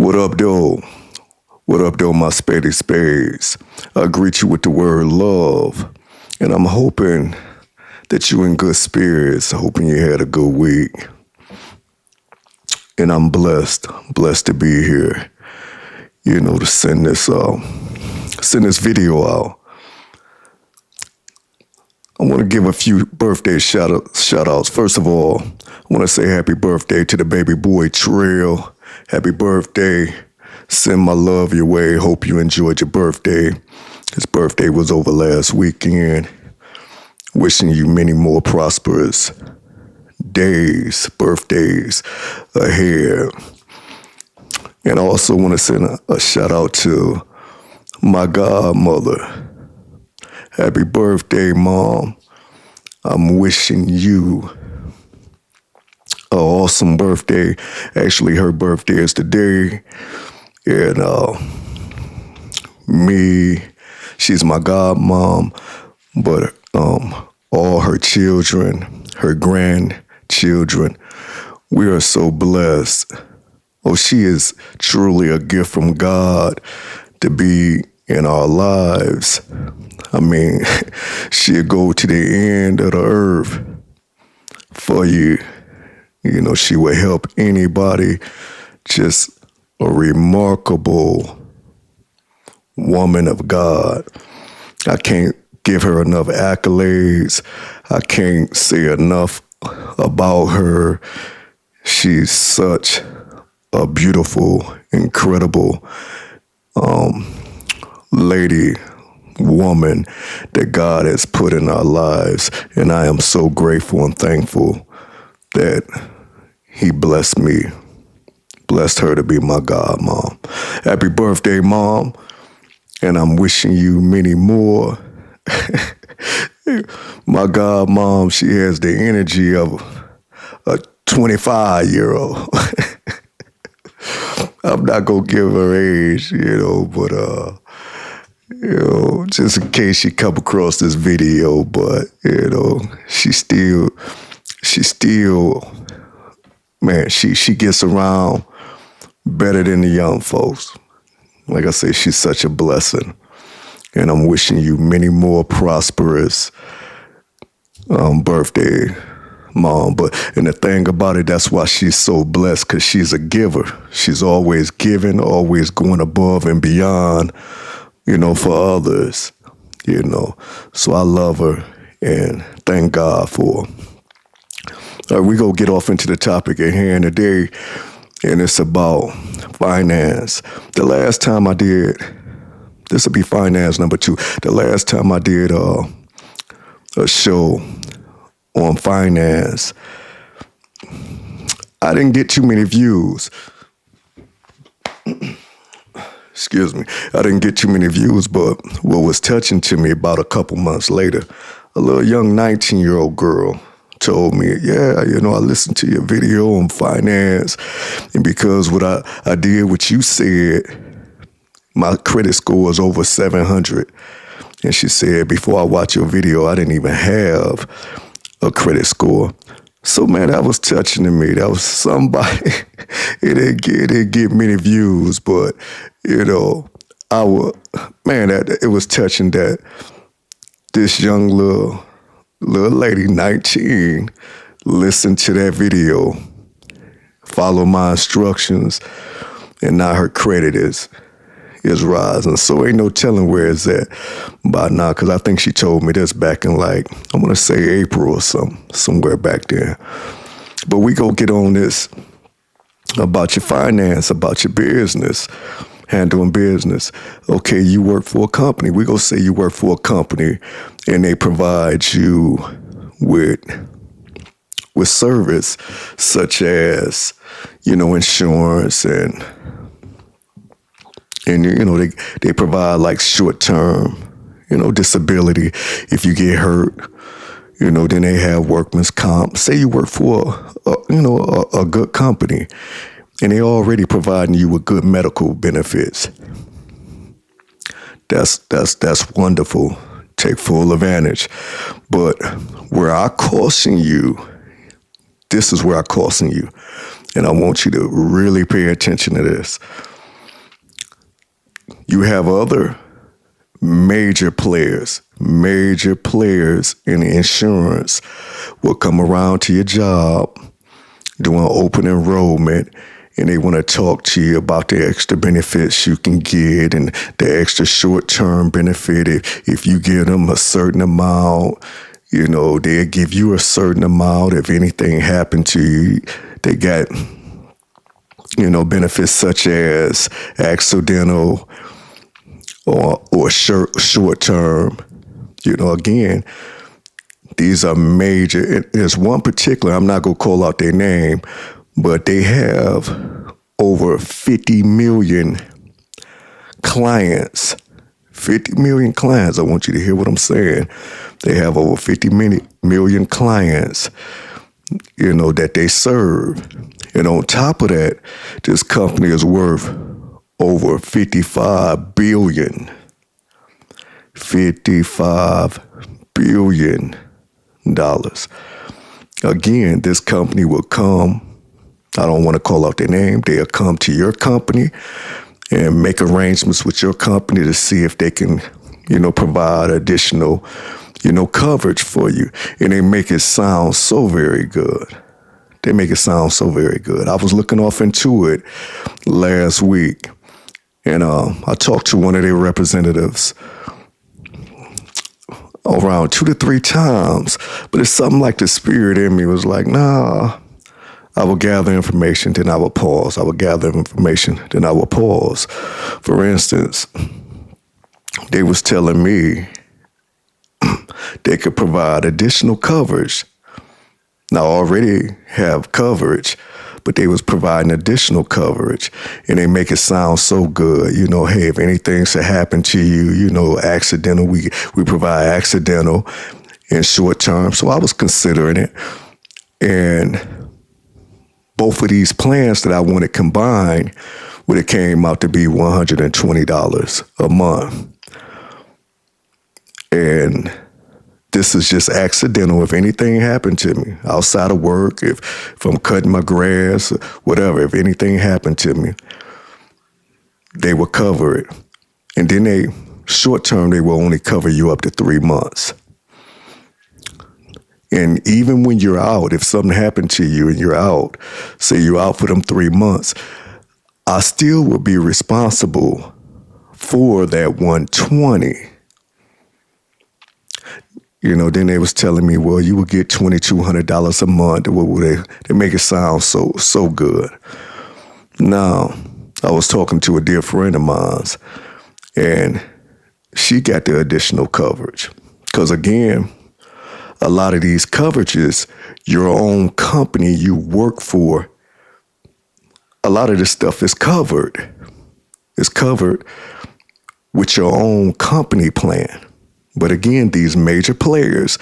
What up, though? What up, though, my spady spades? I greet you with the word love, and I'm hoping that you in good spirits, hoping you had a good week. And I'm blessed to be here, to send this video out. I want to give a few birthday shout outs. First of all, I want to say happy birthday to the baby boy Trail. Happy birthday. Send my love your way. Hope you enjoyed your birthday. His birthday was over last weekend. Wishing you many more prosperous birthdays ahead. And I also want to send a shout out to my godmother. Happy birthday, Mom. I'm wishing you an awesome birthday. Actually, her birthday is today. And she's my godmom, but all her children, her grandchildren, we are so blessed. Oh, she is truly a gift from God to be in our lives. I mean, she'll go to the end of the earth for you. She will help anybody. Just a remarkable woman of God. I can't give her enough accolades. I can't say enough about her. She's such a beautiful, incredible lady, woman that God has put in our lives. And I am so grateful and thankful that he blessed me, blessed her to be my godmom. Happy birthday, Mom. And I'm wishing you many more. My godmom, she has the energy of a 25-year-old. I'm not going to give her age, but just in case she come across this video, but, she still, man, she gets around better than the young folks. Like I say, she's such a blessing. And I'm wishing you many more prosperous birthday, Mom. And the thing about it, that's why she's so blessed, because she's a giver. She's always giving, always going above and beyond, for others, So I love her and thank God for her. All right, we go get off into the topic at hand today, and it's about finance. The last time I did, this will be finance number 2. The last time I did a show on finance, I didn't get too many views. Excuse me. I didn't get too many views, but what was touching to me about a couple months later, a little young 19-year-old girl told me, yeah, I listened to your video on finance, and because what I did what you said, my credit score is over 700. And she said, before I watched your video, I didn't even have a credit score. So, man, that was touching to me. That was somebody. It didn't get many views, but, it was touching that this young little lady, 19, listened to that video, follow my instructions, and now her credit is rising. So ain't no telling where it's at by now, because I think she told me this back in I want to say April or somewhere back there. But we go get on this about your finance, about your business, handling business. Okay, you work for a company. We go say you work for a company and they provide you with service such as, insurance and they provide like short-term, disability. If you get hurt, then they have workman's comp. Say you work for a good company and they already providing you with good medical benefits. That's wonderful. Take full advantage. But where I caution you, this is where I caution you, and I want you to really pay attention to this. You have other major players in insurance will come around to your job doing open enrollment, and they want to talk to you about the extra benefits you can get and the extra short-term benefit. If you give them a certain amount, they'll give you a certain amount if anything happened to you. They got, benefits such as accidental or short-term. Again, these are major. There's one particular, I'm not going to call out their name, but they have over 50 million clients. 50 million clients. I want you to hear what I'm saying. They have over 50 million clients, that they serve. And on top of that, this company is worth over $55 billion. $55 billion. Again, this company will come. I don't want to call out their name. They'll come to your company and make arrangements with your company to see if they can, provide additional, coverage for you. And they make it sound so very good. I was looking off into it last week, and I talked to one of their representatives around 2 to 3 times, but it's something like the spirit in me was like, nah. I will gather information, then I will pause. For instance, they was telling me they could provide additional coverage. Now, I already have coverage, but they was providing additional coverage, and they make it sound so good. Hey, if anything should happen to you, accidental, we provide accidental and short term. So I was considering it, and both of these plans that I wanted combined would have came out to be $120 a month. And this is just accidental. If anything happened to me outside of work, if I'm cutting my grass, whatever, if anything happened to me, they will cover it. And then short term, they will only cover you up to 3 months. And even when you're out, if something happened to you and you're out, say you're out for them 3 months, I still will be responsible for that 120. Then they was telling me, well, you would get $2,200 a month. They make it sound so good. Now, I was talking to a dear friend of mine, and she got the additional coverage. Because again, a lot of these coverages, your own company you work for, a lot of this stuff is covered. It's covered with your own company plan. But again, these major players,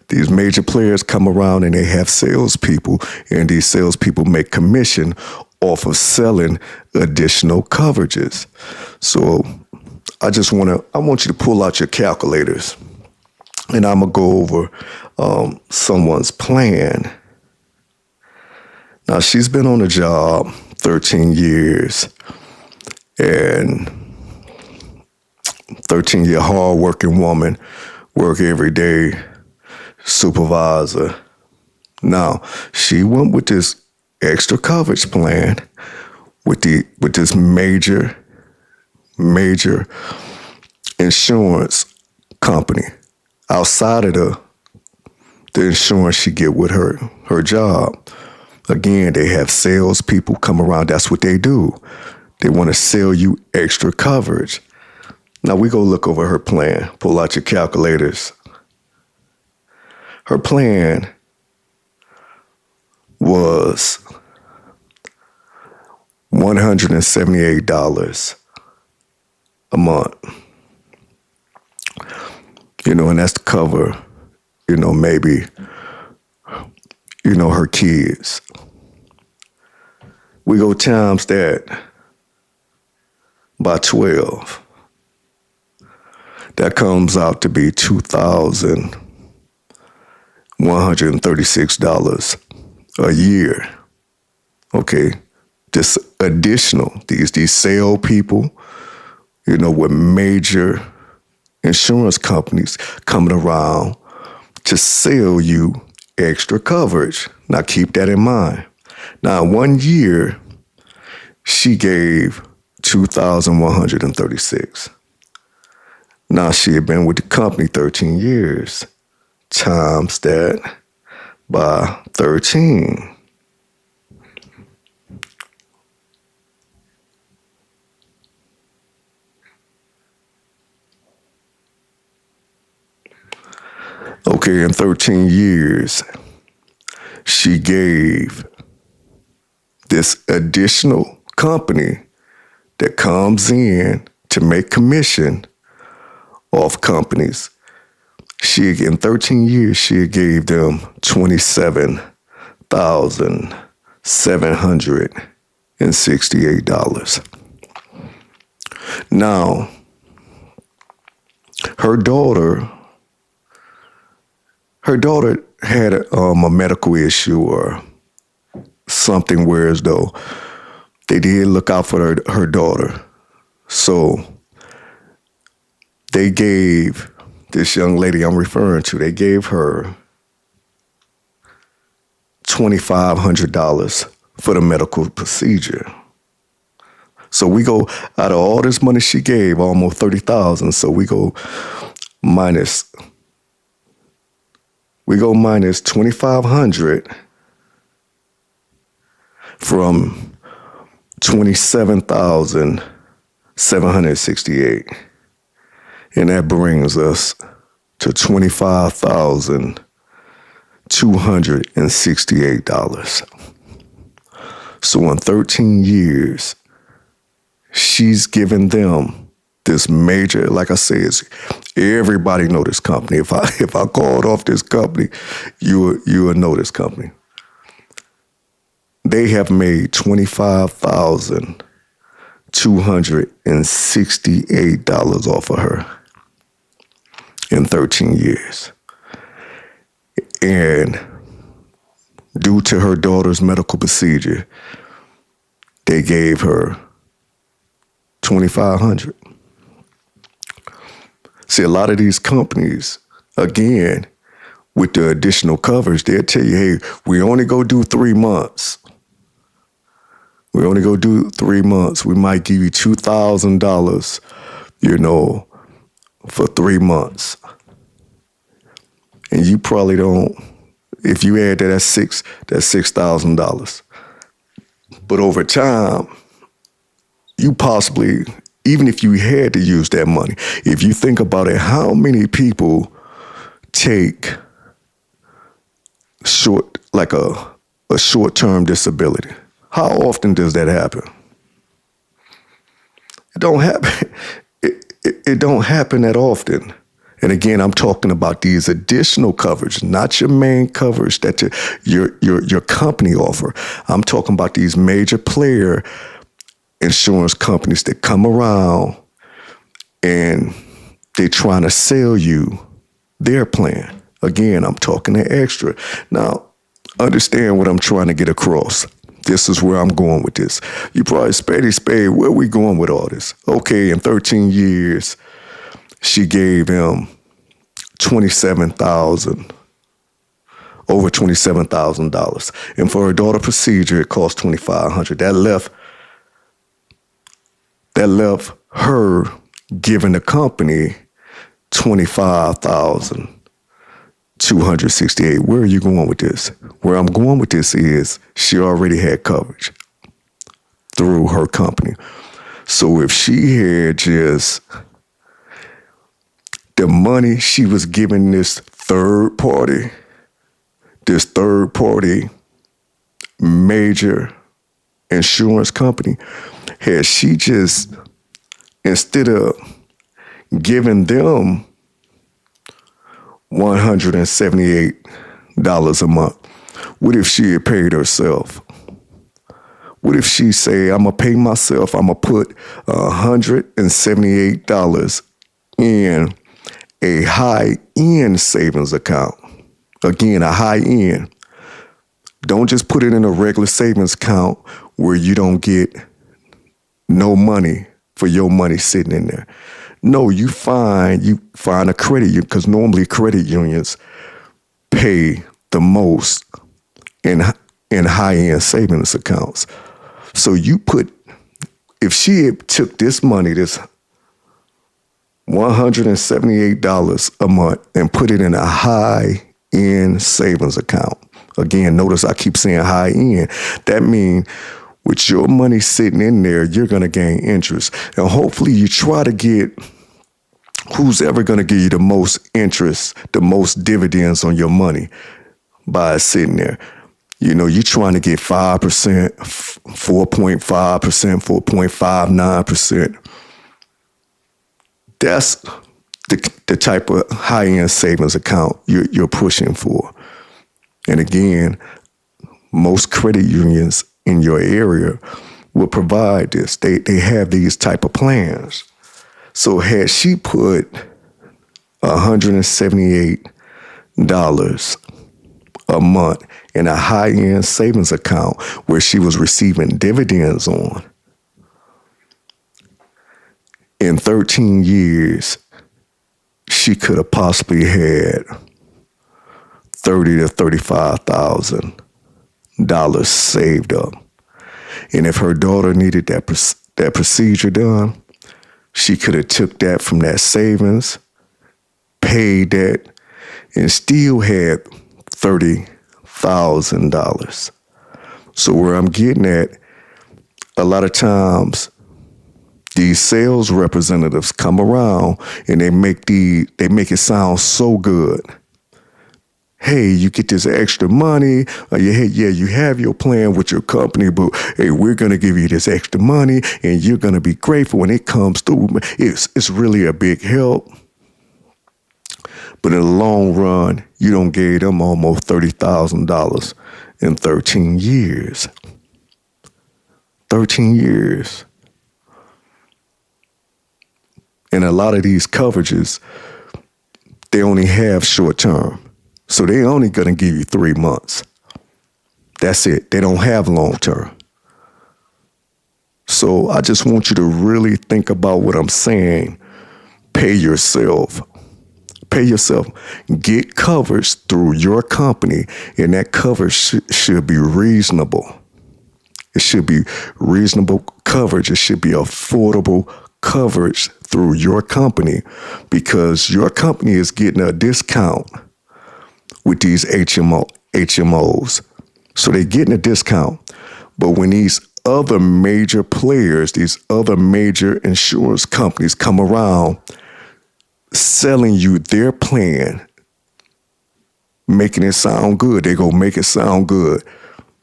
these major players come around and they have salespeople, and these salespeople make commission off of selling additional coverages. So I want you to pull out your calculators. And I'm going to go over someone's plan. Now, she's been on the job 13 years, and 13-year hard-working woman, work every day, supervisor. Now, she went with this extra coverage plan with this major insurance company. Outside of the insurance she get with her job. Again, they have salespeople come around. That's what they do. They want to sell you extra coverage. Now we go look over her plan. Pull out your calculators. Her plan was $178 a month. And that's to cover, maybe, her kids. We go times that by 12. That comes out to be $2,136 a year. Okay, this additional, these sale people, with major insurance companies coming around to sell you extra coverage. Now keep that in mind. Now, 1 year, she gave 2,136. Now she had been with the company 13 years. Times that by 13. Okay, in 13 years, she gave this additional company that comes in to make commission off companies. In 13 years, she gave them $27,768. Now, her daughter had a medical issue or something, whereas though they did look out for her daughter. So they gave this young lady I'm referring to, they gave her $2,500 for the medical procedure. So we go, out of all this money she gave, almost $30,000. So we go minus $2,500 from 27,768. And that brings us to $25,268. So in 13 years, she's given them this major, like I said, everybody know this company. If I called off this company, you would know this company. They have made $25,268 off of her in 13 years. And due to her daughter's medical procedure, they gave her $2,500. See, a lot of these companies, again, with the additional coverage, they'll tell you, hey, we only go do 3 months. We only go do 3 months. We might give you $2,000, for 3 months. And you probably don't, if you add that, that's $6,000. But over time, you possibly, even if you had to use that money, if you think about it, how many people take a short-term disability? How often does that happen? It don't happen. It don't happen that often. And again, I'm talking about these additional coverage, not your main coverage that your company offer. I'm talking about these major player insurance companies that come around and they're trying to sell you their plan. Again, I'm talking the extra. Now, understand what I'm trying to get across. This is where I'm going with this. You probably, Spade, where we going with all this? Okay, in 13 years, she gave him over $27,000. And for her daughter procedure, it cost $2,500. That left her giving the company $25,268. Where are you going with this? Where I'm going with this is she already had coverage through her company. So if she had just the money she was giving this third party major insurance company, had she just, instead of giving them $178 a month, what if she had paid herself? What if she say, I'm going to pay myself, I'm going to put $178 in a high-end savings account. Again, a high-end. Don't just put it in a regular savings account where you don't get no money for your money sitting in there. No, you find a credit union, because normally credit unions pay the most in high-end savings accounts. So if she had took this money, this $178 a month, and put it in a high-end savings account. Again, notice I keep saying high-end. That means with your money sitting in there, you're going to gain interest. And hopefully you try to get who's ever going to give you the most interest, the most dividends on your money by sitting there. You're trying to get 5%, 4.5%, 4.59%. That's the type of high-end savings account you're pushing for. And again, most credit unions in your area will provide this. They have these type of plans. So had she put $178 a month in a high-end savings account where she was receiving dividends on, in 13 years, she could have possibly had $30,000 to $35,000 saved up. And if her daughter needed that procedure done, she could have took that from that savings, paid that, and still had $30,000. So where I'm getting at, a lot of times these sales representatives come around and they make it sound so good. Hey, you get this extra money. You have your plan with your company, but hey, we're going to give you this extra money and you're going to be grateful when it comes through. It's really a big help. But in the long run, you don't gave them almost $30,000 in 13 years. 13 years. And a lot of these coverages, they only have short term. So they're only going to give you 3 months. That's it. They don't have long term. So I just want you to really think about what I'm saying. Pay yourself. Pay yourself. Get coverage through your company, and that coverage should be reasonable. It should be reasonable coverage. It should be affordable coverage through your company, because your company is getting a discount with these HMOs. So they're getting a discount. But when these other major players, these other major insurance companies come around selling you their plan, making it sound good, they go make it sound good.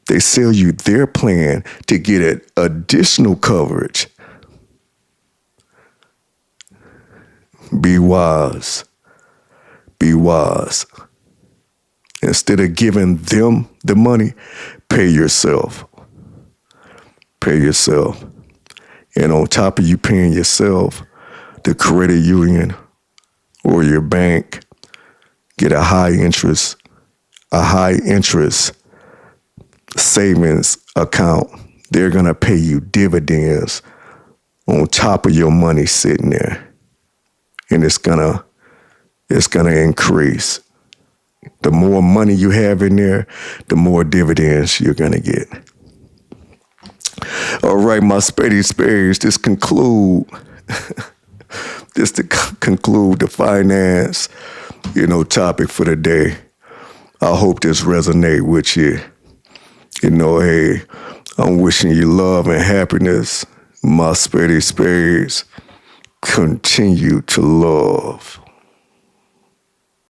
They sell you their plan to get additional coverage. Be wise. Be wise. Instead of giving them the money, pay yourself. Pay yourself. And on top of you paying yourself, the credit union or your bank get a high interest savings account. They're going to pay you dividends on top of your money sitting there. And it's gonna increase. The more money you have in there, the more dividends you're gonna get. All right, my spades. This conclude the finance, topic for the day. I hope this resonate with you. Hey, I'm wishing you love and happiness. My spades. Continue to love.